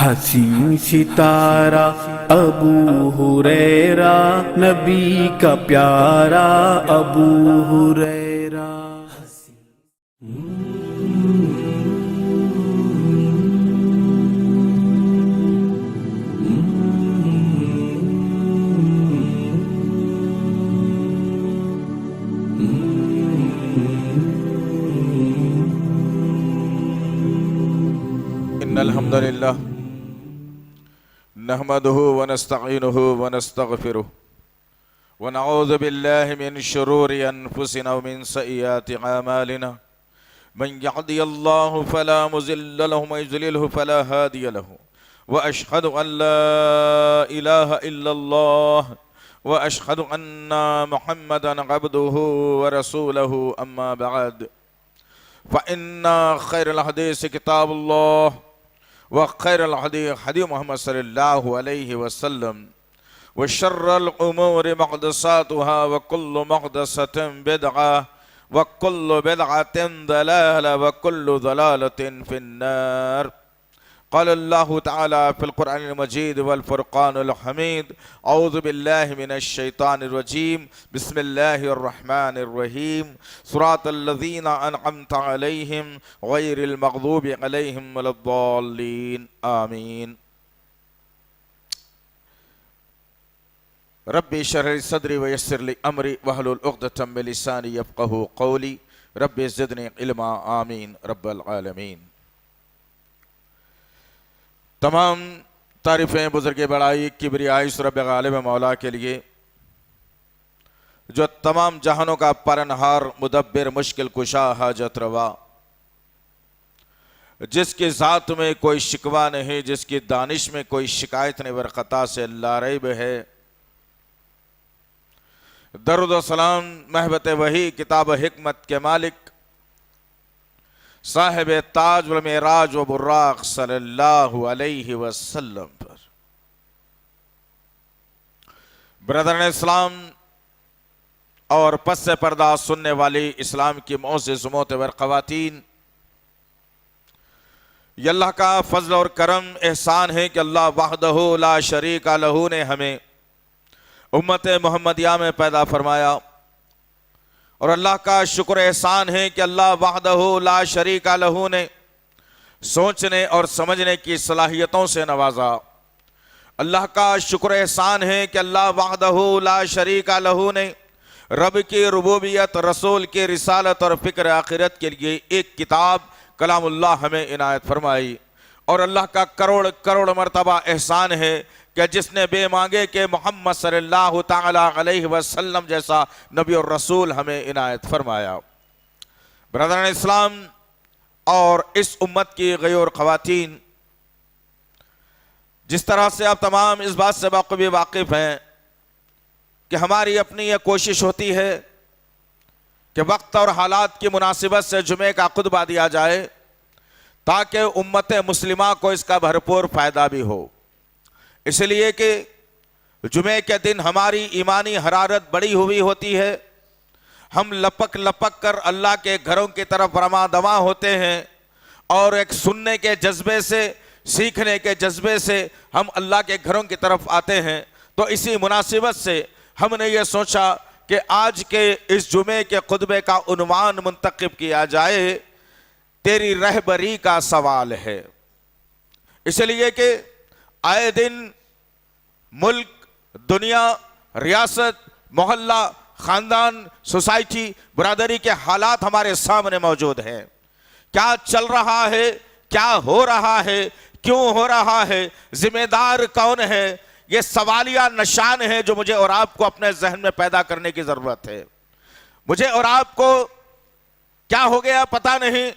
حسین ستارہ ابو ہریرہ، نبی کا پیارا ابو ہریرہ۔ ان الحمد للہ نحمده ونستعینه ونستغفره ونعوذ باللہ من شرور انفسنا ومن سیئات اعمالنا من یهده اللہ فلا مضل له ومن یضلله فلا ہادی له واشهد ان لا الہ الا اللہ واشهد ان محمدا عبده ورسوله اما بعد فإن خیر الحدیث کتاب اللہ وخیر الحدی حدی محمد صلی اللہ علیہ وسلم وشر الامور محدثاتها وكل محدثة بدعة وكل بدعة ضلالة وكل ضلالة في النار۔ قال الله تعالى في القرآن المجيد والفرقان الحميد أعوذ بالله من الشيطان الرجيم بسم الله الرحمن الرحيم صراط الذين أنعمت عليهم غير المغضوب عليهم ولا الضالين آمين۔ ربي اشرح لي صدري ويسر لي أمري واحلل عقدة من لساني يفقهوا قولي ربي زدني علما آمين رب العالمين۔ تمام تعریفیں بزرگ بڑائی کبریائی رب غالب مولا کے لیے جو تمام جہانوں کا پالنہار مدبر مشکل کشا حاجت روا، جس کی ذات میں کوئی شکوہ نہیں، جس کی دانش میں کوئی شکایت نہیں، ورخطا سے لا ریب ہے۔ درود و سلام محبت وحی کتاب حکمت کے مالک صاحب تاج والمعراج و براق صلی اللہ علیہ وسلم پر۔ برادران اسلام اور پس پردہ سننے والی اسلام کی معزز معتبر خواتین، یہ اللہ کا فضل اور کرم احسان ہے کہ اللہ وحدہ لا شریک لہ نے ہمیں امت محمدیہ میں پیدا فرمایا، اور اللہ کا شکر احسان ہے کہ اللہ وحدہ لا شریک لہ نے سوچنے اور سمجھنے کی صلاحیتوں سے نوازا۔ اللہ کا شکر احسان ہے کہ اللہ وحدہ لا شریک لہ نے رب کی ربوبیت، رسول کی رسالت اور فکر آخرت کے لیے ایک کتاب کلام اللہ ہمیں عنایت فرمائی، اور اللہ کا کروڑ کروڑ مرتبہ احسان ہے کہ جس نے بے مانگے کہ محمد صلی اللہ تعالی علیہ وسلم جیسا نبی اور رسول ہمیں عنایت فرمایا۔ برادران اسلام اور اس امت کی غیور خواتین، جس طرح سے آپ تمام اس بات سے بخوبی واقف ہیں کہ ہماری اپنی یہ کوشش ہوتی ہے کہ وقت اور حالات کی مناسبت سے جمعے کا خطبہ دیا جائے تاکہ امت مسلمہ کو اس کا بھرپور فائدہ بھی ہو، اس لیے کہ جمعے کے دن ہماری ایمانی حرارت بڑی ہوئی ہوتی ہے، ہم لپک لپک کر اللہ کے گھروں کی طرف رواں دواں ہوتے ہیں، اور ایک سننے کے جذبے سے، سیکھنے کے جذبے سے ہم اللہ کے گھروں کی طرف آتے ہیں۔ تو اسی مناسبت سے ہم نے یہ سوچا کہ آج کے اس جمعے کے خطبے کا عنوان منتخب کیا جائے، تیری رہبری کا سوال ہے، اس لیے کہ آئے دن ملک، دنیا، ریاست، محلہ، خاندان، سوسائٹی، برادری کے حالات ہمارے سامنے موجود ہیں۔ کیا چل رہا ہے، کیا ہو رہا ہے، کیوں ہو رہا ہے، ذمہ دار کون ہے، یہ سوالیہ نشان ہے جو مجھے اور آپ کو اپنے ذہن میں پیدا کرنے کی ضرورت ہے۔ مجھے اور آپ کو کیا ہو گیا پتہ نہیں،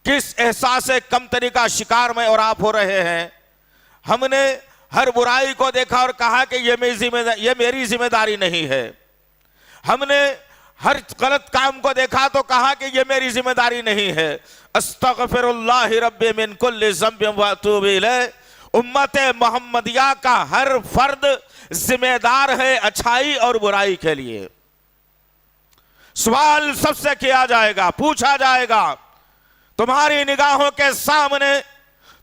کس احساس کمتری کا شکار میں اور آپ ہو رہے ہیں۔ ہم نے ہر برائی کو دیکھا اور کہا کہ یہ میری ذمہ داری نہیں ہے۔ ہم نے ہر غلط کام کو دیکھا تو کہا کہ یہ میری ذمہ داری نہیں ہے۔ استغفر اللہ ربی من کل ذنب واتوب الیہ۔ امت محمدیہ کا ہر فرد ذمہ دار ہے اچھائی اور برائی کے لیے۔ سوال سب سے کیا جائے گا، پوچھا جائے گا، تمہاری نگاہوں کے سامنے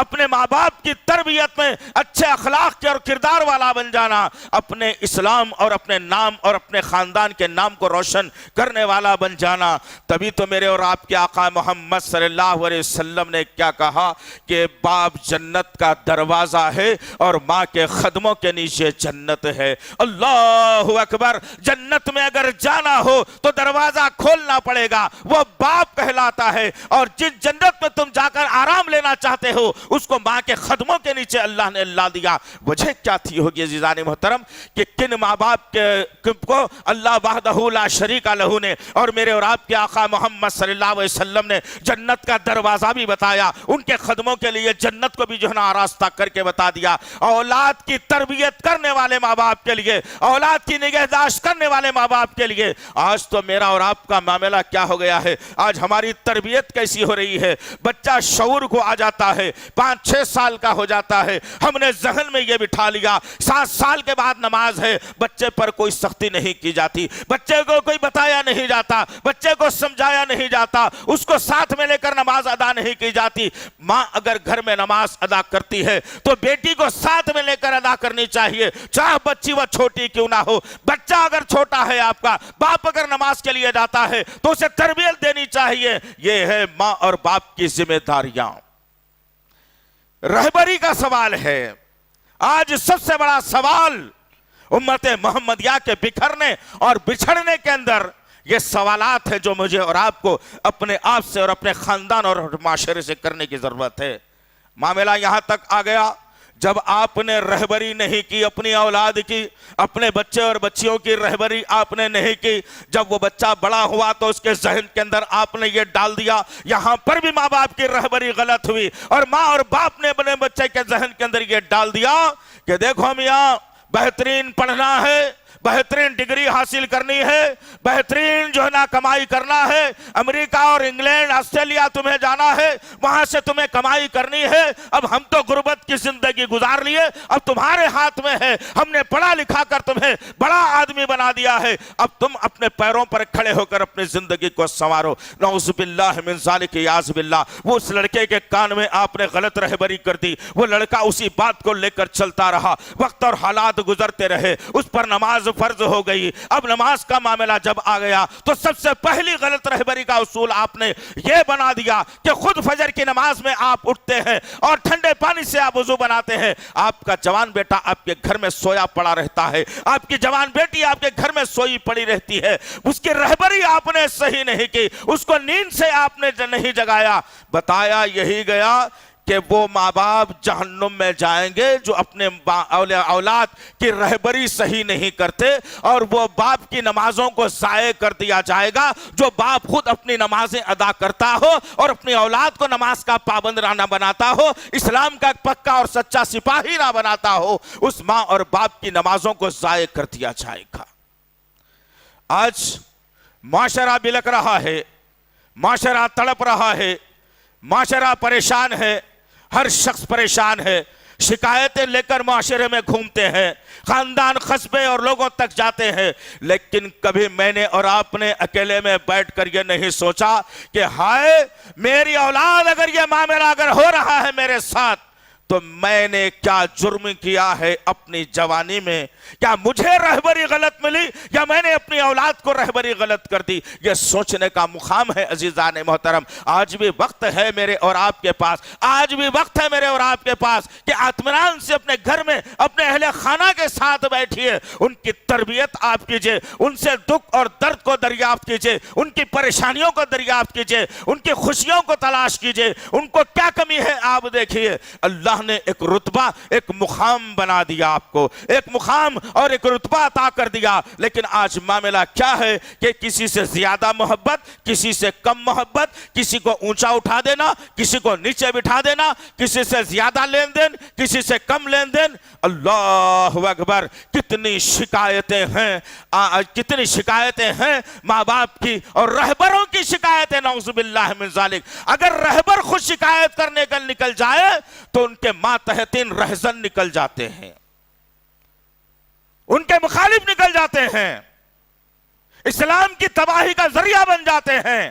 اپنے ماں باپ کی تربیت میں اچھے اخلاق کے اور کردار والا بن جانا، اپنے اسلام اور اپنے نام اور اپنے خاندان کے نام کو روشن کرنے والا بن جانا۔ تبھی تو میرے اور آپ کے آقا محمد صلی اللہ علیہ وسلم نے کیا کہا کہ باپ جنت کا دروازہ ہے اور ماں کے قدموں کے نیچے جنت ہے۔ اللہ اکبر! جنت میں اگر جانا ہو تو دروازہ کھولنا پڑے گا، وہ باپ کہلاتا ہے، اور جس جنت میں تم جا کر آرام لینا چاہتے ہو اس کو ماں کے قدموں کے نیچے اللہ نے لا دیا۔ وجہ کیا تھی ہوگی عزیزان محترم کہ کن ماں باپ کو اللہ وحدہ لا شریک لہ نے اور میرے اور آپ کے آقا محمد صلی اللہ علیہ وسلم نے جنت کا دروازہ بھی بتایا، ان کے قدموں کے لیے جنت کو بھی جو ہے نا آراستہ کر کے بتا دیا۔ اولاد کی تربیت کرنے والے ماں باپ کے لیے، اولاد کی نگہداشت کرنے والے ماں باپ کے لیے آج تو میرا اور آپ کا معاملہ کیا ہو گیا ہے؟ آج ہماری تربیت کیسی ہو رہی ہے؟ بچہ شعور کو آ جاتا ہے، 5-6 سال کا ہو جاتا ہے، ہم نے ذہن میں یہ بٹھا لیا 7 سال کے بعد نماز ہے، بچے پر کوئی سختی نہیں کی جاتی، بچے کو کوئی بتایا نہیں جاتا، بچے کو سمجھایا نہیں جاتا، اس کو ساتھ میں لے کر نماز ادا نہیں کی جاتی۔ ماں اگر گھر میں نماز ادا کرتی ہے تو بیٹی کو ساتھ میں لے کر ادا کرنی چاہیے، چاہے بچی وہ چھوٹی کیوں نہ ہو۔ بچہ اگر چھوٹا ہے آپ کا، باپ اگر نماز کے لیے جاتا ہے تو اسے تربیت دینی چاہیے۔ یہ ہے ماں اور باپ کی ذمہ داریاں۔ رہبری کا سوال ہے، آج سب سے بڑا سوال امت محمدیہ کے بکھرنے اور بچھڑنے کے اندر یہ سوالات ہیں جو مجھے اور آپ کو اپنے آپ سے اور اپنے خاندان اور معاشرے سے کرنے کی ضرورت ہے۔ معاملہ یہاں تک آ گیا جب آپ نے رہبری نہیں کی اپنی اولاد کی، اپنے بچے اور بچیوں کی رہبری آپ نے نہیں کی، جب وہ بچہ بڑا ہوا تو اس کے ذہن کے اندر آپ نے یہ ڈال دیا، یہاں پر بھی ماں باپ کی رہبری غلط ہوئی، اور ماں اور باپ نے اپنے بچے کے ذہن کے اندر یہ ڈال دیا کہ دیکھو میاں بہترین پڑھنا ہے، بہترین ڈگری حاصل کرنی ہے، بہترین جو ہے نا کمائی کرنا ہے، امریکہ اور انگلینڈ آسٹریلیا تمہیں جانا ہے، وہاں سے تمہیں کمائی کرنی ہے۔ اب ہم تو غربت کی زندگی گزار لیے، اب تمہارے ہاتھ میں ہے، ہم نے پڑھا لکھا کر تمہیں بڑا آدمی بنا دیا ہے، اب تم اپنے پیروں پر کھڑے ہو کر اپنی زندگی کو سنوارو۔ نعوذ باللہ من ذالک، یاذ باللہ۔ وہ اس لڑکے کے کان میں آپ نے غلط رہبری کر دی، وہ لڑکا اسی بات کو لے کر چلتا رہا، وقت اور حالات گزرتے رہے، اس پر نماز فرض ہو گئی۔ اب نماز کا معاملہ جب آ گیا تو سب سے پہلی غلط رہبری کا اصول آپ نے یہ بنا دیا کہ خود فجر کی نماز میں آپ اٹھتے ہیں اور ٹھنڈے پانی سے آپ وضو بناتے ہیں، آپ کا جوان بیٹا آپ کے گھر میں سویا پڑا رہتا ہے، آپ کی جوان بیٹی آپ کے گھر میں سوئی پڑی رہتی ہے، اس کی رہبری آپ نے صحیح نہیں کی، اس کو نیند سے آپ نے نہیں جگایا۔ بتایا یہی گیا کہ وہ ماں باپ جہنم میں جائیں گے جو اپنے اولاد کی رہبری صحیح نہیں کرتے، اور وہ باپ کی نمازوں کو ضائع کر دیا جائے گا جو باپ خود اپنی نمازیں ادا کرتا ہو اور اپنی اولاد کو نماز کا پابند نہ بناتا ہو، اسلام کا پکا اور سچا سپاہی نہ بناتا ہو، اس ماں اور باپ کی نمازوں کو ضائع کر دیا جائے گا۔ آج معاشرہ بلک رہا ہے، معاشرہ تڑپ رہا ہے، معاشرہ پریشان ہے، ہر شخص پریشان ہے، شکایتیں لے کر معاشرے میں گھومتے ہیں، خاندان قصبے اور لوگوں تک جاتے ہیں، لیکن کبھی میں نے اور آپ نے اکیلے میں بیٹھ کر یہ نہیں سوچا کہ ہائے میری اولاد اگر یہ معاملہ اگر ہو رہا ہے میرے ساتھ تو میں نے کیا جرم کیا ہے اپنی جوانی میں؟ کیا مجھے رہبری غلط ملی یا میں نے اپنی اولاد کو رہبری غلط کر دی؟ یہ سوچنے کا مقام ہے عزیزان محترم۔ آج بھی وقت ہے میرے اور آپ کے پاس، آج بھی وقت ہے میرے اور آپ کے پاس کہ اطمینان سے اپنے گھر میں اپنے اہل خانہ کے ساتھ بیٹھیے، ان کی تربیت آپ کیجئے، ان سے دکھ اور درد کو دریافت کیجئے، ان کی پریشانیوں کو دریافت کیجئے، ان کی خوشیوں کو تلاش کیجئے، ان کو کیا کمی ہے آپ دیکھیے۔ اللہ نے ایک رتبہ ایک مقام بنا دیا، آپ کو ایک مقام اور ایک رتبہ عطا کر دیا، لیکن آج معاملہ کیا ہے کہ کسی سے زیادہ محبت، کسی سے کم محبت، کسی کو اونچا اٹھا دینا، کسی کو نیچے بٹھا دینا، کسی سے زیادہ لین دین، کسی سے کم لین دین۔ اللہ اکبر! کتنی شکایتیں ہیں، کتنی شکایتیں ہیں ماں باپ کی اور رہبروں کی شکایتیں، نعوذ باللہ من ذالک۔ اگر رہبر خود شکایت کرنے کا نکل جائے تو ان کے ماتحتین رہزن نکل جاتے ہیں، ان کے مخالف نکل جاتے ہیں، اسلام کی تباہی کا ذریعہ بن جاتے ہیں۔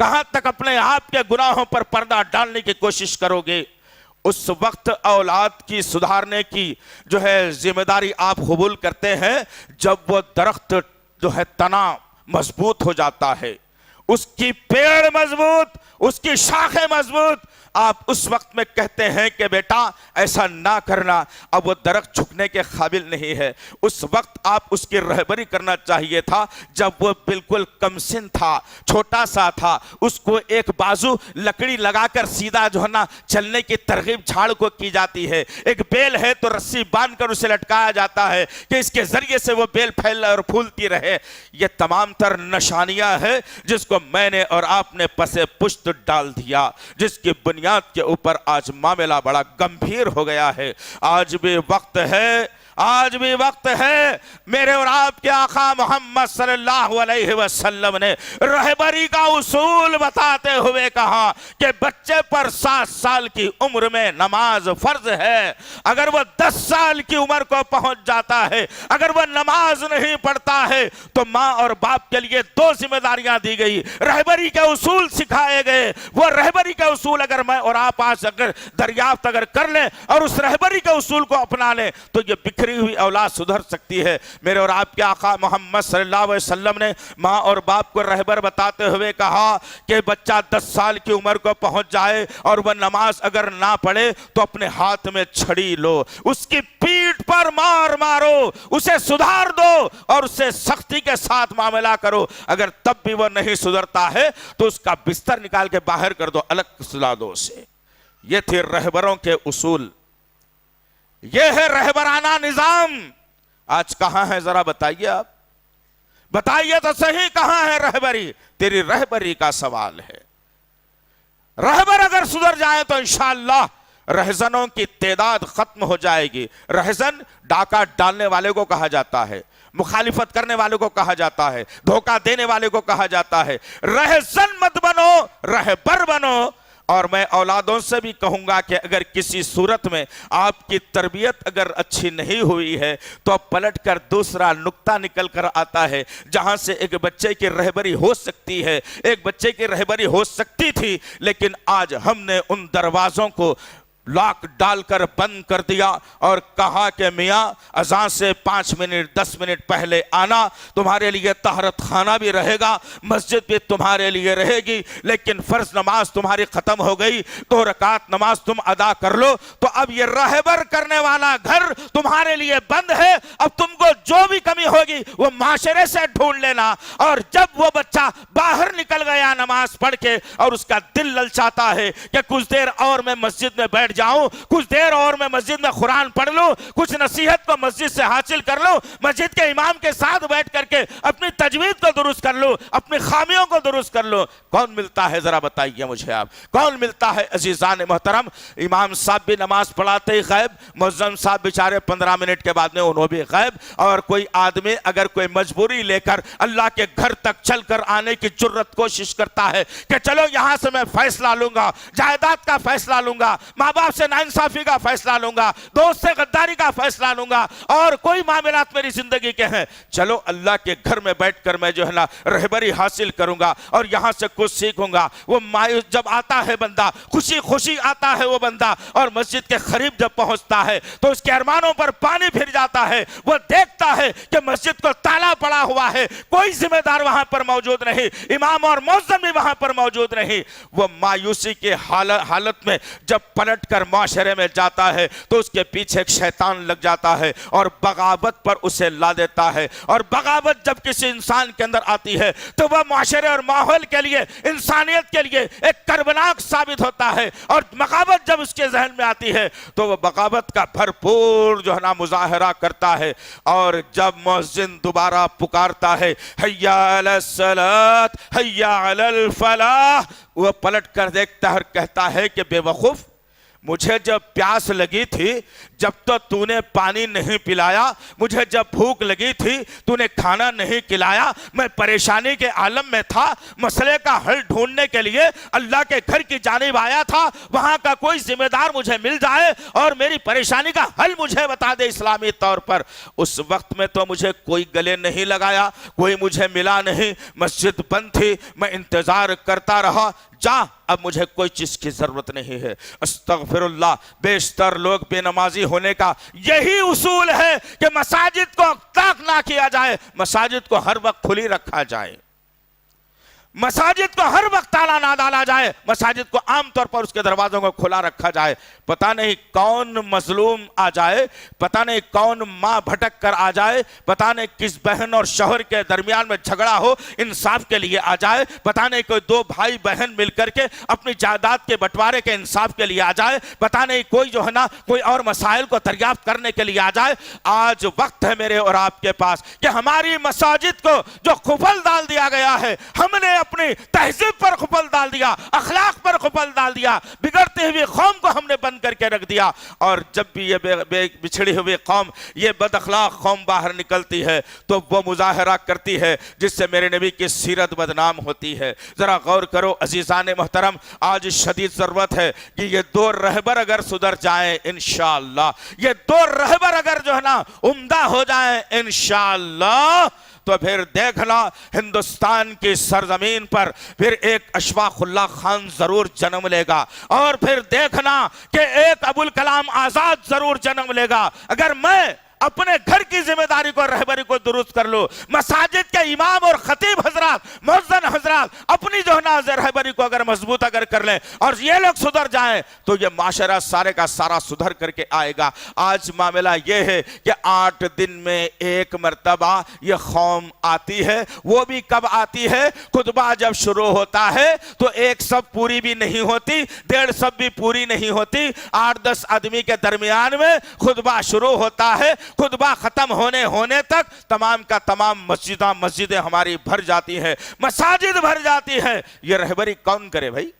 کہاں تک اپنے آپ کے گناہوں پر پردہ ڈالنے کی کوشش کرو گے؟ اس وقت اولاد کی سدھارنے کی جو ہے ذمہ داری آپ قبول کرتے ہیں جب وہ درخت جو ہے تنا مضبوط ہو جاتا ہے، اس کی پیڑ مضبوط، اس کی شاخیں مضبوط، آپ اس وقت میں کہتے ہیں کہ بیٹا ایسا نہ کرنا، اب وہ درخت جھکنے کے قابل نہیں ہے۔ اس وقت آپ اس کی رہبری کرنا چاہیے تھا جب وہ بالکل کم سن تھا، چھوٹا سا تھا، اس کو ایک بازو لکڑی لگا کر سیدھا جو ہے نا چلنے کی ترغیب جھاڑ کو کی جاتی ہے، ایک بیل ہے تو رسی باندھ کر اسے لٹکایا جاتا ہے کہ اس کے ذریعے سے وہ بیل پھیل اور پھولتی رہے۔ یہ تمام تر نشانیاں ہیں جس کو میں نے اور آپ نے پسے پشت ڈال دیا، جس کی بنیاد کے اوپر آج معاملہ بڑا گمبھیر ہو گیا ہے۔ آج بھی وقت ہے، آج بھی وقت ہے، میرے اور آپ کے آقا محمد صلی اللہ علیہ وسلم نے رہبری کا اصول بتاتے ہوئے کہا کہ بچے پر 7 سال کی عمر میں نماز فرض ہے۔ اگر وہ 10 سال کی عمر کو پہنچ جاتا ہے، اگر وہ نماز نہیں پڑھتا ہے تو ماں اور باپ کے لیے 2 ذمہ داریاں دی گئی، رہبری کے اصول سکھائے گئے۔ وہ رہبری کے اصول اگر میں اور آپ آج اگر دریافت اگر کر لیں اور اس رہبری کے اصول کو اپنا لیں تو یہ بکھری ہوئی اولاد سدھر سکتی ہے۔ میرے اور آپ کے آقا محمد صلی اللہ علیہ وسلم نے ماں اور باپ کو رہبر بتاتے ہوئے کہا کہ بچہ 10 سال کی عمر کو پہنچ جائے اور وہ نماز اگر نہ پڑھے تو اپنے ہاتھ میں چھڑی لو، اس کی پیٹھ پر مار مارو، اسے سدھار دو اور اسے سختی کے ساتھ معاملہ کرو۔ اگر تب بھی وہ نہیں سدھرتا ہے تو اس کا بستر نکال کے باہر کر دو، الگ سلا دو اسے۔ یہ تھے رہبروں کے اصول، یہ ہے رہبرانہ نظام۔ آج کہاں ہے ذرا بتائیے، آپ بتائیے تو صحیح کہاں ہے رہبری؟ تیری رہبری کا سوال ہے۔ رہبر اگر سدھر جائے تو انشاءاللہ رہزنوں کی تعداد ختم ہو جائے گی۔ رہزن ڈاکہ ڈالنے والے کو کہا جاتا ہے، مخالفت کرنے والے کو کہا جاتا ہے، دھوکہ دینے والے کو کہا جاتا ہے۔ رہزن مت بنو، رہبر بنو۔ اور میں اولادوں سے بھی کہوں گا کہ اگر کسی صورت میں آپ کی تربیت اگر اچھی نہیں ہوئی ہے تو پلٹ کر دوسرا نقطہ نکل کر آتا ہے جہاں سے ایک بچے کی رہبری ہو سکتی ہے، ایک بچے کی رہبری ہو سکتی تھی، لیکن آج ہم نے ان دروازوں کو لاک ڈال کر بند کر دیا اور کہا کہ میاں اذان سے 5 منٹ 10 منٹ پہلے آنا، تمہارے لیے طہارت خانہ بھی رہے گا، مسجد بھی تمہارے لیے رہے گی، لیکن فرض نماز تمہاری ختم ہو گئی، 2 رکعت نماز تم ادا کر لو۔ تو اب یہ رہبر کرنے والا گھر تمہارے لیے بند ہے۔ اب تم کو جو بھی کمی ہوگی وہ معاشرے سے ڈھونڈ لینا۔ اور جب وہ بچہ باہر نکل گیا نماز پڑھ کے اور اس کا دل للچاتا ہے کہ کچھ دیر اور میں مسجد میں بیٹھ جاؤں، کچھ دیر اور میں مسجد میں قرآن پڑھ لوں، کچھ نصیحت کو مسجد سے حاصل کر لوں، مسجد کے امام کے ساتھ بیٹھ کر کے اپنی تجوید کو درست کر لوں، اپنی خامیوں کو درست کر لوں، کون ملتا ہے ذرا بتائیے مجھے آپ؟ کون ملتا ہے عزیزان محترم؟ امام صاحب بھی نماز پڑھاتے ہی غائب، مؤذن صاحب بیچارے 15 منٹ کے بعد میں انہوں بھی غائب، اور کوئی آدمی اگر کوئی مجبوری لے کر اللہ کے گھر تک چل کر آنے کی جرت کوشش کرتا ہے کہ چلو یہاں سے میں فیصلہ لوں گا، جائیداد کا فیصلہ لوں گا، ماں باپ سے ناانصافی کا فیصلہ لوں گا، دوست سے غداری کا فیصلہ لوں گا، اور کوئی معاملات میری زندگی کے ہیں، چلو اللہ کے گھر میں بیٹھ کر میں جو ہے نا رہبری حاصل کروں گا اور یہاں سے کچھ سیکھوں گا۔ وہ مایوس جب آتا ہے بندہ، خوشی خوشی آتا ہے وہ بندہ، اور مسجد کے قریب جب پہنچتا ہے تو اس کے ارمانوں پر پانی پھر جاتا ہے۔ وہ دیکھتا ہے کہ مسجد کو تالا پڑا ہوا ہے، کوئی ذمہ دار وہاں پر موجود نہیں، امام اور مؤذن بھی وہاں پر موجود نہیں۔ وہ مایوسی کے حالت میں جب پلٹ کر معاشرے میں جاتا ہے تو اس کے پیچھے ایک شیطان لگ جاتا ہے اور بغاوت پر اسے لا دیتا ہے، اور بغاوت جب کسی انسان کے اندر آتی ہے تو وہ معاشرے اور ماحول کے لیے، انسانیت کے لیے ایک کربناک ثابت ہوتا ہے، اور بغاوت جب اس کے ذہن میں آتی ہے تو وہ بغاوت کا بھرپور جو ہے نا مظاہرہ کرتا ہے، اور جب مؤذن دوبارہ پکارتا ہے حیا علی الصلاۃ حیا علی الفلاح، وہ پلٹ کر دیکھتا ہے اور کہتا ہے کہ بے وقوف، مجھے جب پیاس لگی تھی جب تو تو نے پانی نہیں پلایا، مجھے جب بھوک لگی تھی تو نے کھانا نہیں کھلایا، میں پریشانی کے عالم میں تھا، مسئلے کا حل ڈھونڈنے کے لیے اللہ کے گھر کی جانب آیا تھا، وہاں کا کوئی ذمہ دار مجھے مل جائے اور میری پریشانی کا حل مجھے بتا دے اسلامی طور پر۔ اس وقت میں تو مجھے کوئی گلے نہیں لگایا، کوئی مجھے ملا نہیں، مسجد بند تھی، میں انتظار کرتا رہا۔ جا، اب مجھے کوئی چیز کی ضرورت نہیں ہے۔ استغفر اللہ، بیشتر لوگ بے نمازی ہونے کا یہی اصول ہے کہ مساجد کو طاق نہ کیا جائے، مساجد کو ہر وقت کھلی رکھا جائے، مساجد کو ہر وقت تالا نہ ڈالا جائے، مساجد کو عام طور پر اس کے دروازوں کو کھلا رکھا جائے۔ پتہ نہیں کون مظلوم آ جائے، پتہ نہیں کون ماں بھٹک کر آ جائے، پتہ نہیں کس بہن اور شوہر کے درمیان میں جھگڑا ہو انصاف کے لیے آ جائے، پتہ نہیں کوئی دو بھائی بہن مل کر کے اپنی جائیداد کے بٹوارے کے انصاف کے لیے آ جائے، پتہ نہیں کوئی جو ہے نا کوئی اور مسائل کو دریافت کرنے کے لیے آ جائے۔ آج وقت ہے میرے اور آپ کے پاس کہ ہماری مساجد کو جو قفل ڈال دیا گیا ہے، ہم نے اپنی تہذیب پر قفل ڈال دیا، اخلاق پر قفل ڈال دیا، بگڑتے ہوئے قوم کو ہم نے بند کر کے رکھ دیا۔ اور جب بھی یہ بچھڑی ہوئی قوم، یہ بد اخلاق قوم باہر نکلتی ہے تو وہ مظاہرہ کرتی ہے جس سے میرے نبی کی سیرت بدنام ہوتی ہے۔ ذرا غور کرو عزیزان محترم، آج شدید ضرورت ہے کہ یہ دو رہبر اگر سدھر جائیں انشاءاللہ، یہ دو رہبر اگر جو ہے نا عمدہ ہو جائیں انشاءاللہ، تو پھر دیکھنا ہندوستان کی سرزمین پر پھر ایک اشفاق اللہ خان ضرور جنم لے گا، اور پھر دیکھنا کہ ایک ابوالکلام آزاد ضرور جنم لے گا۔ اگر میں اپنے گھر کی ذمہ داری کو، رہبری کو درست کر لو، مساجد کے امام اور خطیب حضرات، مؤذن حضرات اپنی جو ہے نا رہبری کو اگر مضبوط اگر کر لیں اور یہ لوگ سدھر جائیں تو یہ معاشرہ سارے کا سارا سدھر کر کے آئے گا۔ آج معاملہ یہ ہے کہ 8 دن میں ایک مرتبہ یہ قوم آتی ہے، وہ بھی کب آتی ہے؟ خطبہ جب شروع ہوتا ہے تو ایک سب پوری بھی نہیں ہوتی، 1.5 سب بھی پوری نہیں ہوتی، 8-10 آدمی کے درمیان میں خطبہ شروع ہوتا ہے، خطبہ ختم ہونے تک تمام کا تمام مسجدیں ہماری بھر جاتی ہیں، مساجد بھر جاتی ہے۔ یہ رہبری کون کرے بھائی؟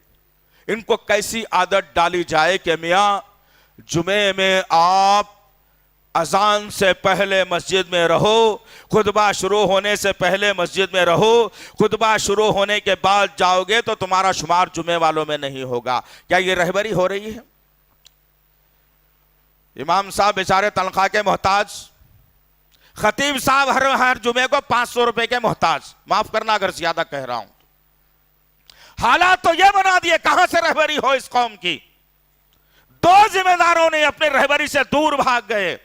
ان کو کیسی عادت ڈالی جائے کہ میاں جمعے میں آپ اذان سے پہلے مسجد میں رہو، خطبہ شروع ہونے سے پہلے مسجد میں رہو، خطبہ شروع ہونے کے بعد جاؤ گے تو تمہارا شمار جمعے والوں میں نہیں ہوگا۔ کیا یہ رہبری ہو رہی ہے؟ امام صاحب بیچارے تنخواہ کے محتاج، خطیب صاحب ہر جمعے کو 500 روپے کے محتاج، معاف کرنا اگر زیادہ کہہ رہا ہوں۔ حالات تو یہ بنا دیے، کہاں سے رہبری ہو اس قوم کی؟ دو ذمہ داروں نے اپنے رہبری سے دور بھاگ گئے،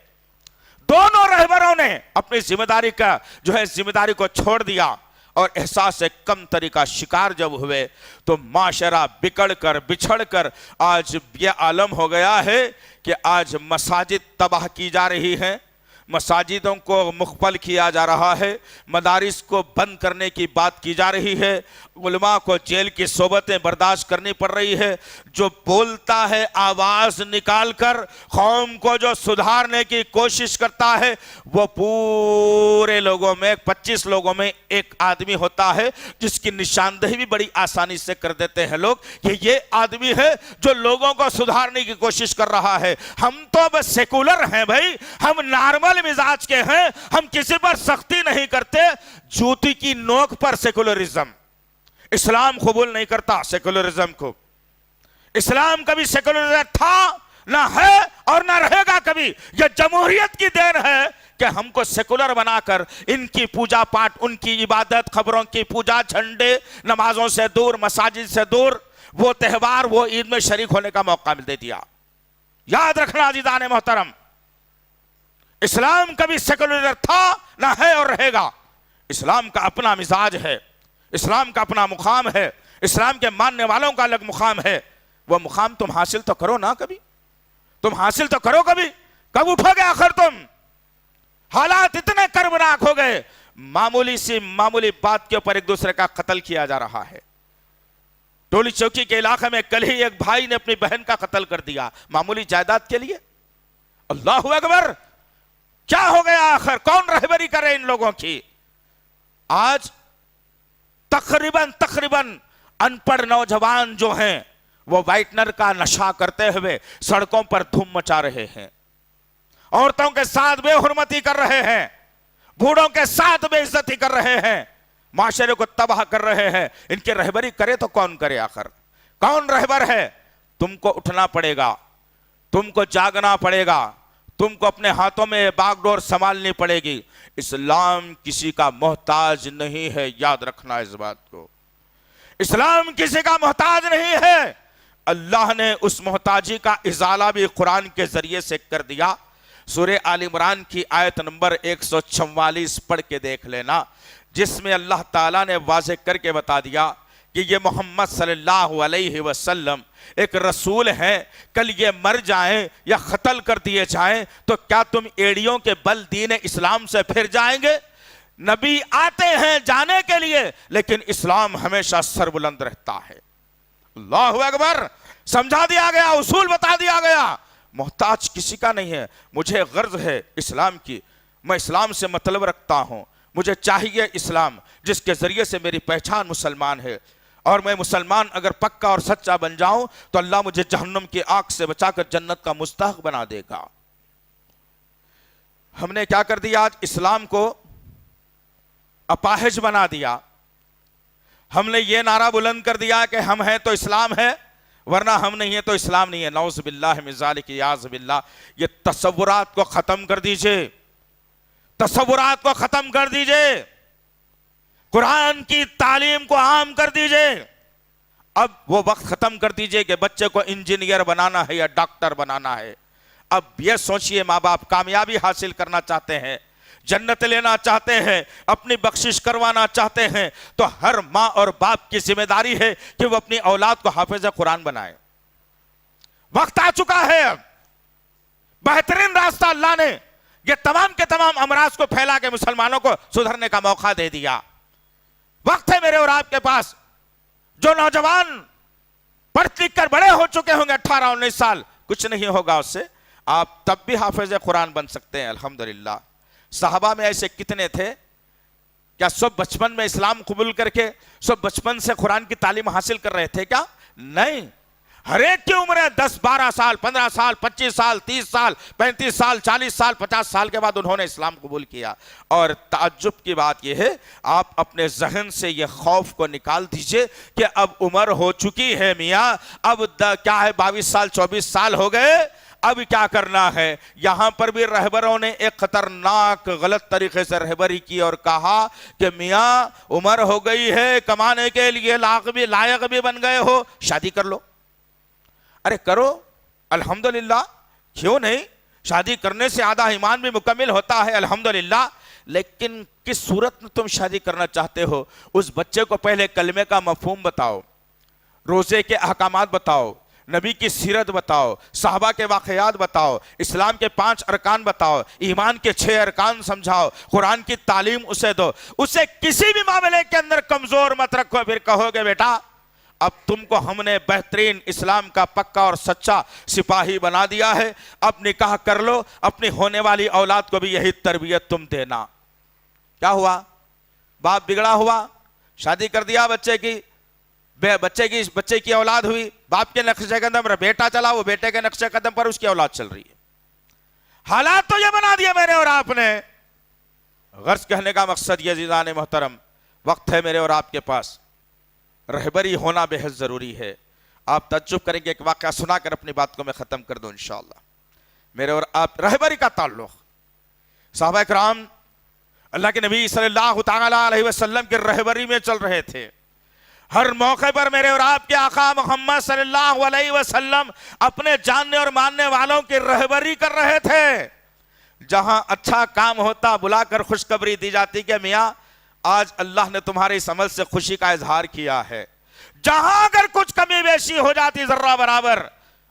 دونوں رہبروں نے اپنی ذمہ داری کا جو ہے ذمہ داری کو چھوڑ دیا، اور احساس کم تری کا شکار جب ہوئے تو معاشرہ بکڑ کر بچھڑ کر آج یہ عالم ہو گیا ہے کہ آج مساجد تباہ کی جا رہی ہیں، مساجدوں کو مقفل کیا جا رہا ہے، مدارس کو بند کرنے کی بات کی جا رہی ہے، علماء کو جیل کی صحبتیں برداشت کرنی پڑ رہی ہے۔ جو بولتا ہے آواز نکال کر، قوم کو جو سدھارنے کی کوشش کرتا ہے، وہ پورے لوگوں میں 25 لوگوں میں ایک آدمی ہوتا ہے جس کی نشاندہی بھی بڑی آسانی سے کر دیتے ہیں لوگ کہ یہ آدمی ہے جو لوگوں کو سدھارنے کی کوشش کر رہا ہے۔ ہم تو بس سیکولر ہیں بھائی، ہم نارمل مزاج کے ہیں، ہم کسی پر سختی نہیں کرتے۔ جوتی کی نوک پر سیکولرزم، اسلام قبول نہیں کرتا سیکولرزم کو۔ اسلام کبھی سیکولرزم تھا نہ ہے اور نہ رہے گا کبھی۔ یہ جمہوریت کی دین ہے کہ ہم کو سیکولر بنا کر ان کی پوجا پاٹ، ان کی عبادت، خبروں کی پوجا، جھنڈے، نمازوں سے دور، مساجد سے دور، وہ تہوار، وہ عید میں شریک ہونے کا موقع دے دیا۔ یاد رکھنا عزیزان محترم، اسلام کبھی سیکولر تھا نہ ہے اور رہے گا۔ اسلام کا اپنا مزاج ہے، اسلام کا اپنا مقام ہے، اسلام کے ماننے والوں کا الگ مقام ہے۔ وہ مقام تم حاصل تو کرو نا، کبھی تم حاصل تو کرو، کبھی کب اٹھو گے آخر تم؟ حالات اتنے کربناک ہو گئے، معمولی بات کے اوپر ایک دوسرے کا قتل کیا جا رہا ہے۔ ٹولی چوکی کے علاقے میں کل ہی ایک بھائی نے اپنی بہن کا قتل کر دیا معمولی جائیداد کے لیے۔ اللہ اکبر، کیا ہو گیا آخر؟ کون رہبری کرے ان لوگوں کی؟ آج تقریباً ان پڑھ نوجوان جو ہیں وہ وائٹنر کا نشہ کرتے ہوئے سڑکوں پر دھوم مچا رہے ہیں، عورتوں کے ساتھ بے حرمتی کر رہے ہیں، بوڑھوں کے ساتھ بے عزتی کر رہے ہیں، معاشرے کو تباہ کر رہے ہیں۔ ان کی رہبری کرے تو کون کرے؟ آخر کون رہبر ہے؟ تم کو اٹھنا پڑے گا، تم کو جاگنا پڑے گا، تم کو اپنے ہاتھوں میں باغ ڈور سنبھالنی پڑے گی۔ اسلام کسی کا محتاج نہیں ہے، یاد رکھنا اس بات کو۔ اسلام کسی کا محتاج نہیں ہے۔ اللہ نے اس محتاجی کا ازالہ بھی قرآن کے ذریعے سے کر دیا۔ سورہ آل عمران کی آیت نمبر 144 پڑھ کے دیکھ لینا، جس میں اللہ تعالیٰ نے واضح کر کے بتا دیا کہ یہ محمد صلی اللہ علیہ وسلم ایک رسول ہیں، کل یہ مر جائیں یا قتل کر دیے جائیں تو کیا تم ایڑیوں کے بل دین اسلام سے پھر جائیں گے؟ نبی آتے ہیں جانے کے لیے، لیکن اسلام ہمیشہ سر بلند رہتا ہے۔ اللہ اکبر! سمجھا دیا گیا، اصول بتا دیا گیا۔ محتاج کسی کا نہیں ہے، مجھے غرض ہے اسلام کی، میں اسلام سے مطلب رکھتا ہوں، مجھے چاہیے اسلام جس کے ذریعے سے میری پہچان مسلمان ہے، اور میں مسلمان اگر پکا اور سچا بن جاؤں تو اللہ مجھے جہنم کی آگ سے بچا کر جنت کا مستحق بنا دے گا۔ ہم نے کیا کر دیا؟ آج اسلام کو اپاہج بنا دیا۔ ہم نے یہ نعرہ بلند کر دیا کہ ہم ہیں تو اسلام ہے، ورنہ ہم نہیں ہیں تو اسلام نہیں ہے۔ نعوذ باللہ من ذالک، یاذ باللہ۔ یہ تصورات کو ختم کر دیجئے، تصورات کو ختم کر دیجئے، قرآن کی تعلیم کو عام کر دیجئے۔ اب وہ وقت ختم کر دیجئے کہ بچے کو انجینئر بنانا ہے یا ڈاکٹر بنانا ہے۔ اب یہ سوچئے، ماں باپ کامیابی حاصل کرنا چاہتے ہیں، جنت لینا چاہتے ہیں، اپنی بخشش کروانا چاہتے ہیں، تو ہر ماں اور باپ کی ذمہ داری ہے کہ وہ اپنی اولاد کو حافظ قرآن بنائے۔ وقت آ چکا ہے، اب بہترین راستہ اللہ نے یہ تمام کے تمام امراض کو پھیلا کے مسلمانوں کو سدھرنے کا موقع دے دیا۔ وقت ہے میرے اور آپ کے پاس، جو نوجوان پڑھ لکھ کر بڑے ہو چکے ہوں گے 18-19 سال، کچھ نہیں ہوگا اس سے، آپ تب بھی حافظ قرآن بن سکتے ہیں الحمدللہ۔ صحابہ میں ایسے کتنے تھے؟ کیا سب بچپن میں اسلام قبول کر کے سب بچپن سے قرآن کی تعلیم حاصل کر رہے تھے کیا؟ نہیں، ہر ایک کی عمریں 10 12 سال 15 سال 25 سال 30 سال 35 سال 40 سال 50 سال کے بعد انہوں نے اسلام قبول کیا۔ اور تعجب کی بات یہ ہے، آپ اپنے ذہن سے یہ خوف کو نکال دیجئے کہ اب عمر ہو چکی ہے میاں، اب کیا ہے 22 سال 24 سال ہو گئے، اب کیا کرنا ہے؟ یہاں پر بھی رہبروں نے ایک خطرناک غلط طریقے سے رہبری کی اور کہا کہ میاں عمر ہو گئی ہے، کمانے کے لیے لائق بھی بن گئے ہو، شادی کر لو۔ ارے کرو، الحمدللہ، کیوں نہیں؟ شادی کرنے سے آدھا ایمان بھی مکمل ہوتا ہے الحمدللہ، لیکن کس صورت میں تم شادی کرنا چاہتے ہو؟ اس بچے کو پہلے کلمے کا مفہوم بتاؤ، روزے کے احکامات بتاؤ، نبی کی سیرت بتاؤ، صحابہ کے واقعات بتاؤ، اسلام کے 5 ارکان بتاؤ، ایمان کے 6 ارکان سمجھاؤ، قرآن کی تعلیم اسے دو۔ اسے کسی بھی معاملے کے اندر کمزور مت رکھو، پھر کہو گے بیٹا اب تم کو ہم نے بہترین اسلام کا پکا اور سچا سپاہی بنا دیا ہے، اب نکاح کر لو، اپنی ہونے والی اولاد کو بھی یہی تربیت تم دینا۔ کیا ہوا؟ باپ بگڑا ہوا، شادی کر دیا بچے کی اولاد ہوئی، باپ کے نقشے قدم پر بیٹا چلا، وہ بیٹے کے نقشے قدم پر اس کی اولاد چل رہی ہے۔ حالات تو یہ بنا دیے میں نے اور آپ نے۔ غرض کہنے کا مقصد یہ عزیزان محترم، وقت ہے میرے اور آپ کے پاس، رہبری ہونا بے حد ضروری ہے۔ آپ تعجب کریں گے، ایک واقعہ سنا کر اپنی بات کو میں ختم کر دوں انشاءاللہ۔ میرے اور آپ رہبری کا تعلق، صحابہ کرام اللہ کے نبی صلی اللہ تعالی علیہ وسلم کی رہبری میں چل رہے تھے۔ ہر موقع پر میرے اور آپ کے آقا محمد صلی اللہ علیہ وسلم اپنے جاننے اور ماننے والوں کی رہبری کر رہے تھے۔ جہاں اچھا کام ہوتا بلا کر خوشخبری دی جاتی کہ میاں آج اللہ نے تمہاری اس عمل سے خوشی کا اظہار کیا ہے۔ جہاں اگر کچھ کمی بیشی ہو جاتی ذرہ برابر،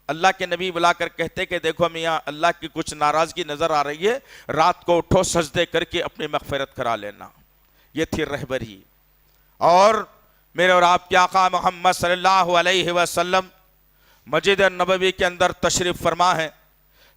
اللہ کے نبی بلا کر کہتے کہ دیکھو میاں اللہ کی کچھ ناراضگی نظر آ رہی ہے، رات کو اٹھو سجدے کر کے اپنی مغفرت کرا لینا۔ یہ تھی رہبری۔ اور میرے اور آپ کے آقا محمد صلی اللہ علیہ وسلم مسجد نبوی کے اندر تشریف فرما ہے،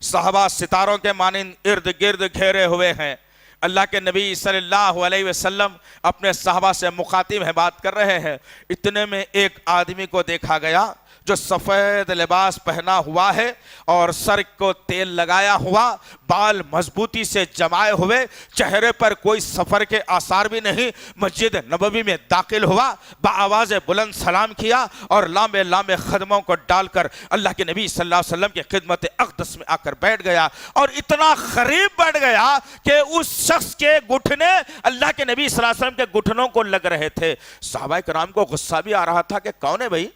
صحابہ ستاروں کے مانند ارد گرد گھیرے ہوئے ہیں۔ اللہ کے نبی صلی اللہ علیہ وسلم اپنے صحابہ سے مخاطب ہیں، بات کر رہے ہیں۔ اتنے میں ایک آدمی کو دیکھا گیا جو سفید لباس پہنا ہوا ہے اور سر کو تیل لگایا ہوا، بال مضبوطی سے جمائے ہوئے، چہرے پر کوئی سفر کے آثار بھی نہیں، مسجد نبوی میں داخل ہوا، بآواز بلند سلام کیا اور لامے لامے قدموں کو ڈال کر اللہ کے نبی صلی اللہ علیہ وسلم کی خدمت اقدس میں آ کر بیٹھ گیا، اور اتنا قریب بیٹھ گیا کہ اس شخص کے گھٹنے اللہ کے نبی صلی اللہ علیہ وسلم کے گھٹنوں کو لگ رہے تھے۔ صحابہ کرام کو غصہ بھی آ رہا تھا کہ کون ہے بھائی،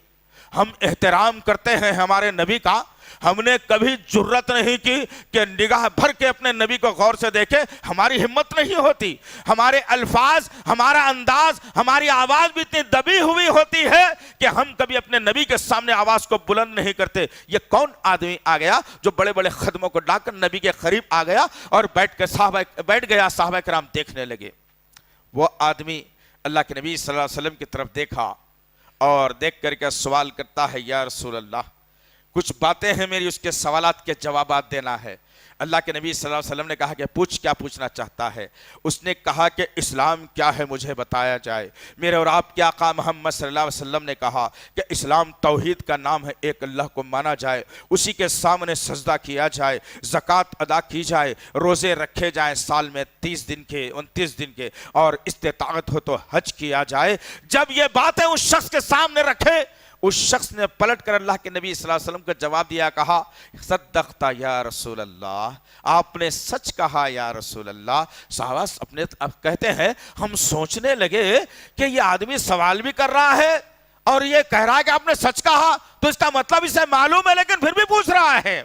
ہم احترام کرتے ہیں ہمارے نبی کا، ہم نے کبھی جرت نہیں کی کہ نگاہ بھر کے اپنے نبی کو غور سے دیکھے، ہماری ہمت نہیں ہوتی، ہمارے الفاظ، ہمارا انداز، ہماری آواز بھی اتنی دبی ہوئی ہوتی ہے کہ ہم کبھی اپنے نبی کے سامنے آواز کو بلند نہیں کرتے۔ یہ کون آدمی آ گیا جو بڑے بڑے قدموں کو ڈال کر نبی کے قریب آ گیا اور بیٹھ گیا، صحابہ کرام دیکھنے لگے۔ وہ آدمی اللہ کے نبی صلی اللہ علیہ وسلم کی طرف دیکھا اور دیکھ کر کے سوال کرتا ہے، یا رسول اللہ، کچھ باتیں ہیں میری، اس کے سوالات کے جوابات دینا ہے۔ اللہ کے نبی صلی اللہ علیہ وسلم نے کہا کہ پوچھ، کیا پوچھنا چاہتا ہے؟ اس نے کہا کہ اسلام کیا ہے مجھے بتایا جائے۔ میرے اور آپ کے آقا محمد صلی اللہ علیہ وسلم نے کہا کہ اسلام توحید کا نام ہے، ایک اللہ کو مانا جائے، اسی کے سامنے سجدہ کیا جائے، زکوٰۃ ادا کی جائے، روزے رکھے جائیں سال میں 30 دن کے 29 دن کے، اور استطاعت ہو تو حج کیا جائے۔ جب یہ باتیں اس شخص کے سامنے رکھے، اس شخص نے پلٹ کر اللہ کے نبی صلی اللہ علیہ وسلم کو جواب دیا، کہا صدقتا یا رسول اللہ، آپ نے سچ کہا یا رسول اللہ۔ صحابہ اپنے اب کہتے ہیں ہم سوچنے لگے کہ یہ آدمی سوال بھی کر رہا ہے اور یہ کہہ رہا ہے کہ آپ نے سچ کہا، تو اس کا مطلب اسے معلوم ہے لیکن پھر بھی پوچھ رہا ہے۔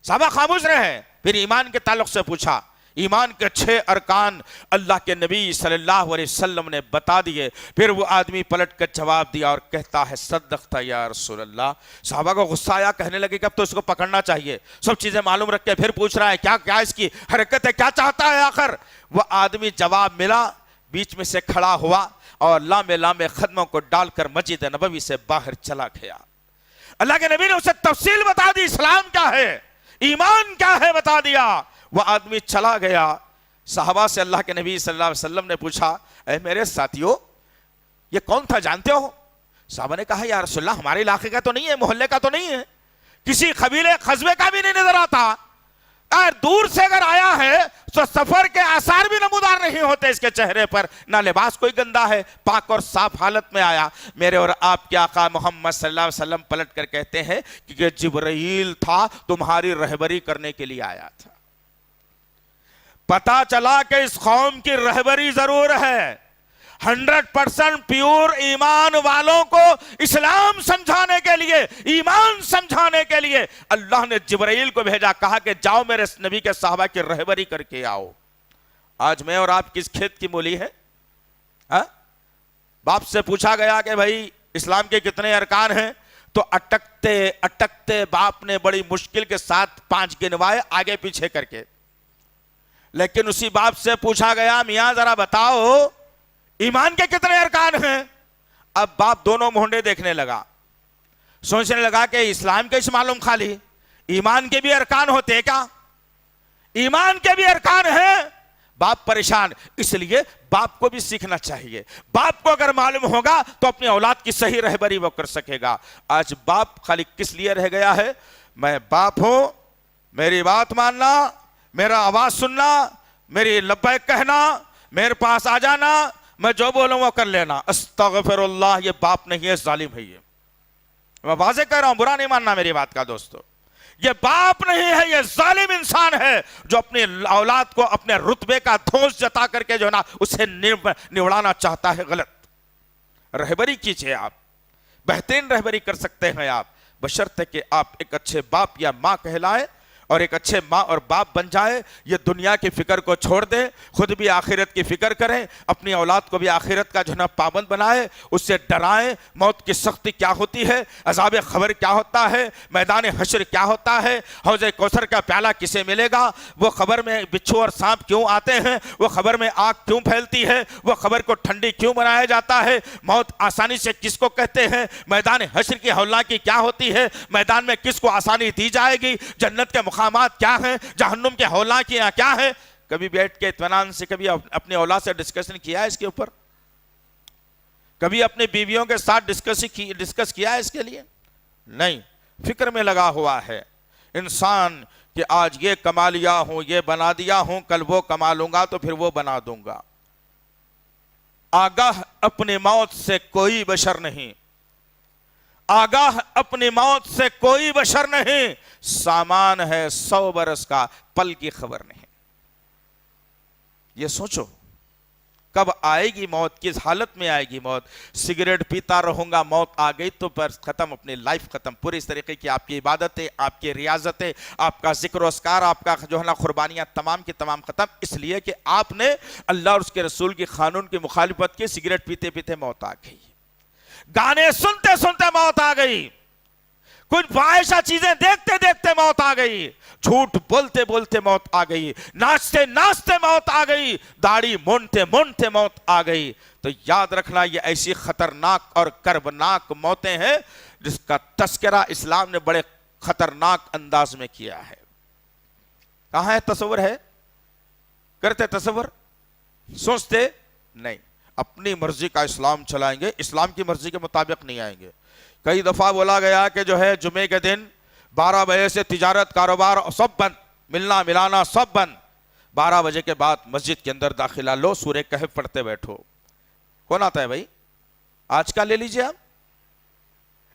صحابہ خاموش رہے۔ پھر ایمان کے تعلق سے پوچھا، ایمان کے 6 ارکان اللہ کے نبی صلی اللہ علیہ وسلم نے بتا دیے۔ پھر وہ آدمی پلٹ کر جواب دیا اور کہتا ہے صدقتا یا رسول اللہ۔ صحابہ کو غصہ آیا، کہنے لگے کہ اب تو اس کو پکڑنا چاہیے، سب چیزیں معلوم رکھ کے پھر پوچھ رہا ہے، کیا اس کی حرکت ہے، کیا چاہتا ہے آخر؟ وہ آدمی جواب ملا، بیچ میں سے کھڑا ہوا اور لامے لامے قدموں کو ڈال کر مسجد نبوی سے باہر چلا گیا۔ اللہ کے نبی نے اسے تفصیل بتا دی، اسلام کیا ہے، ایمان کیا ہے بتا دیا۔ وہ آدمی چلا گیا۔ صحابہ سے اللہ کے نبی صلی اللہ علیہ وسلم نے پوچھا، اے میرے ساتھیو، یہ کون تھا جانتے ہو؟ صحابہ نے کہا، یا رسول اللہ، ہمارے علاقے کا تو نہیں ہے، محلے کا تو نہیں ہے، کسی قبیلے قصبے کا بھی نہیں نظر آتا، اور دور سے اگر آیا ہے تو سفر کے آثار بھی نمودار نہیں ہوتے اس کے چہرے پر، نہ لباس کوئی گندا ہے، پاک اور صاف حالت میں آیا۔ میرے اور آپ کے آقا محمد صلی اللہ علیہ وسلم پلٹ کر کہتے ہیں کہ یہ جبرائیل تھا، تمہاری رہبری کرنے کے لیے آیا تھا۔ پتا چلا کہ اس قوم کی رہبری ضرور ہے، 100% پیور ایمان والوں کو اسلام سمجھانے کے لیے، ایمان سمجھانے کے لیے اللہ نے جبرائیل کو بھیجا، کہا کہ جاؤ میرے نبی کے صحابہ کی رہبری کر کے آؤ۔ آج میں اور آپ کس کھیت کی مولی ہے؟ باپ سے پوچھا گیا کہ بھائی اسلام کے کتنے ارکان ہیں، تو اٹکتے اٹکتے باپ نے بڑی مشکل کے ساتھ 5 گنوائے آگے پیچھے کر کے۔ لیکن اسی باپ سے پوچھا گیا، میاں ذرا بتاؤ ایمان کے کتنے ارکان ہیں؟ اب باپ دونوں مہنڈے دیکھنے لگا، سوچنے لگا کہ اسلام کے اس معلوم خالی ایمان کے بھی ارکان ہوتے کیا؟ ایمان کے بھی ارکان ہیں۔ باپ پریشان، اس لیے باپ کو بھی سیکھنا چاہیے۔ باپ کو اگر معلوم ہوگا تو اپنی اولاد کی صحیح رہبری وہ کر سکے گا۔ آج باپ خالی کس لیے رہ گیا ہے؟ میں باپ ہوں، میری بات ماننا، میرا آواز سننا، میری لبیک کہنا، میرے پاس آ جانا، میں جو بولوں وہ کر لینا۔ استغفر اللہ، یہ باپ نہیں ہے، ظالم ہے۔ یہ میں واضح کہہ رہا ہوں، برا نہیں ماننا میری بات کا دوستو، یہ باپ نہیں ہے، یہ ظالم انسان ہے جو اپنی اولاد کو اپنے رتبے کا دھوس جتا کر کے جو نا اسے نوڑانا چاہتا ہے۔ غلط رہبری کیجئے، آپ بہترین رہبری کر سکتے ہیں آپ، بشرطے کہ آپ ایک اچھے باپ یا ماں کہلائیں اور ایک اچھے ماں اور باپ بن جائے۔ یہ دنیا کی فکر کو چھوڑ دیں، خود بھی آخرت کی فکر کریں، اپنی اولاد کو بھی آخرت کا جو نا پابند بنائے، اس سے ڈرائیں، موت کی سختی کیا ہوتی ہے، عذاب خبر کیا ہوتا ہے، میدان حشر کیا ہوتا ہے، حوض کوثر کا پیالہ کسے ملے گا، وہ خبر میں بچھو اور سانپ کیوں آتے ہیں، وہ خبر میں آگ کیوں پھیلتی ہے، وہ خبر کو ٹھنڈی کیوں بنایا جاتا ہے، موت آسانی سے کس کو کہتے ہیں، میدان حشر کی ہولناکی کیا ہوتی ہے، میدان میں کس کو آسانی دی جائے گی، جنت کے مقامات کیا ہیں، جہنم کے ہولناکیاں کیا ہیں۔ کبھی بیٹھ کے اطمینان سے کبھی اپنے اولاد سے ڈسکشن کیا ہے اس کے اوپر؟ کبھی اپنی بیویوں کے ساتھ ڈسکس کیا ہے اس کے لیے؟ نہیں، فکر میں لگا ہوا ہے انسان کہ آج یہ کما لیا ہوں، یہ بنا دیا ہوں، کل وہ کما لوں گا تو پھر وہ بنا دوں گا۔ آگاہ اپنی موت سے کوئی بشر نہیں، آگاہ اپنی موت سے کوئی بشر نہیں، سامان ہے 100 برس کا، پل کی خبر نہیں۔ یہ سوچو کب آئے گی موت، کس حالت میں آئے گی موت۔ سگریٹ پیتا رہوں گا، موت آ گئی تو بس ختم، اپنی لائف ختم، پوری اس طریقے کی آپ کی عبادتیں، آپ کی ریاضتیں، آپ کا ذکر و اذکار، آپ کا جو ہے نا قربانیاں تمام کی تمام ختم، اس لیے کہ آپ نے اللہ اور اس کے رسول کی قانون کی مخالفت کی۔ سگریٹ پیتے پیتے موت آ گئی، گانے سنتے سنتے موت آ گئی، کچھ فاحشہ چیزیں دیکھتے دیکھتے موت آ گئی، جھوٹ بولتے بولتے موت آ گئی، ناچتے ناچتے موت آ گئی، داڑھی مونتے مونتے موت آ گئی۔ تو یاد رکھنا یہ ایسی خطرناک اور کربناک موتیں ہیں جس کا تذکرہ اسلام نے بڑے خطرناک انداز میں کیا ہے۔ کہاں ہے تصور ہے؟ کرتے تصور؟ سوچتے نہیں، اپنی مرضی کا اسلام چلائیں گے، اسلام کی مرضی کے مطابق نہیں آئیں گے۔ کئی دفعہ بولا گیا کہ جو ہے جمعے کے دن 12 بجے سے تجارت کاروبار سب بند، ملنا ملانا سب بند، 12 بجے کے بعد مسجد کے اندر داخلہ لو، سورہ کہف پڑھتے بیٹھو۔ کون آتا ہے بھائی؟ آج کا لے لیجئے آپ۔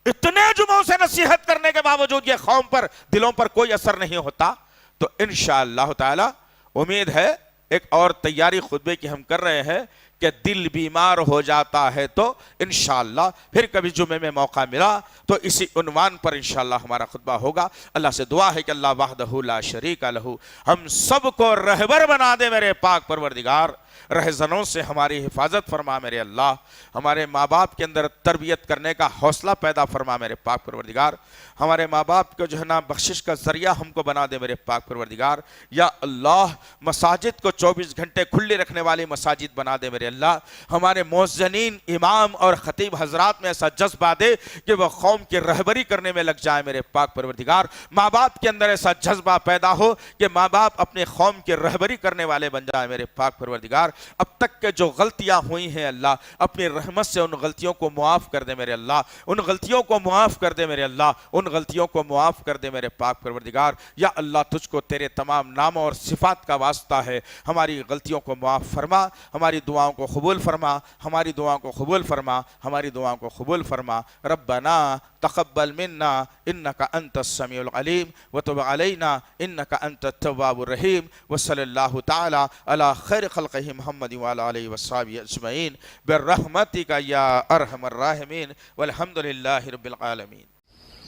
اتنے جمعوں سے نصیحت کرنے کے باوجود یہ قوم پر، دلوں پر کوئی اثر نہیں ہوتا، تو انشاءاللہ تعالی امید ہے، ایک اور تیاری خطبے کی ہم کر رہے ہیں کہ دل بیمار ہو جاتا ہے تو انشاءاللہ پھر کبھی جمعے میں موقع ملا تو اسی عنوان پر انشاءاللہ ہمارا خطبہ ہوگا۔ اللہ سے دعا ہے کہ اللہ وحدہ لا شریک لہ ہم سب کو رہبر بنا دے میرے پاک پروردگار، رہزنوں سے ہماری حفاظت فرما میرے اللہ، ہمارے ماں باپ کے اندر تربیت کرنے کا حوصلہ پیدا فرما میرے پاک پروردگار، ہمارے ماں باپ کو جو ہے نا بخشش کا ذریعہ ہم کو بنا دے میرے پاک پروردگار۔ یا اللہ مساجد کو 24 گھنٹے کھلی رکھنے والی مساجد بنا دے میرے اللہ، ہمارے مؤذنین، امام اور خطیب حضرات میں ایسا جذبہ دے کہ وہ قوم کی رہبری کرنے میں لگ جائے میرے پاک پروردگار۔ ماں باپ کے اندر ایسا جذبہ پیدا ہو کہ ماں باپ اپنے قوم کی رہبری کرنے والے بن جائے میرے پاک پروردگار۔ اب تک کے جو غلطیاں ہوئی ہیں اللہ اپنی رحمت سے ان غلطیوں کو معاف کر دے میرے اللہ، ان غلطیوں کو معاف کر دے میرے اللہ، ان غلطیوں کو معاف کر دے میرے پاک پروردگار۔ یا اللہ تجھ کو تیرے تمام ناموں اور صفات کا واسطہ ہے، ہماری غلطیوں کو معاف فرما، ہماری دعاؤں کو قبول فرما، ہماری دعاؤں کو قبول فرما، ہماری دعاؤں کو قبول فرما۔ ربنا تقبل منا انک انت السمیع العلیم وتب علینا انک انت التواب الرحیم، وصلی اللہ تعالی علی خیر خلقہ محمد وعلی آلہ وصحبہ اجمعین برحمتک یا ارحم الراحمین والحمد للہ رب العالمین۔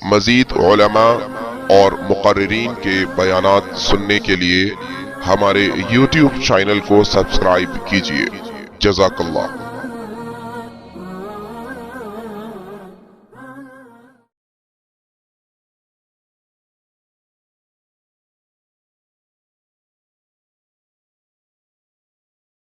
مزید علماء اور مقررین کے بیانات سننے کے لیے ہمارے YouTube چینل کو سبسکرائب کیجیے۔ جزاک اللہ۔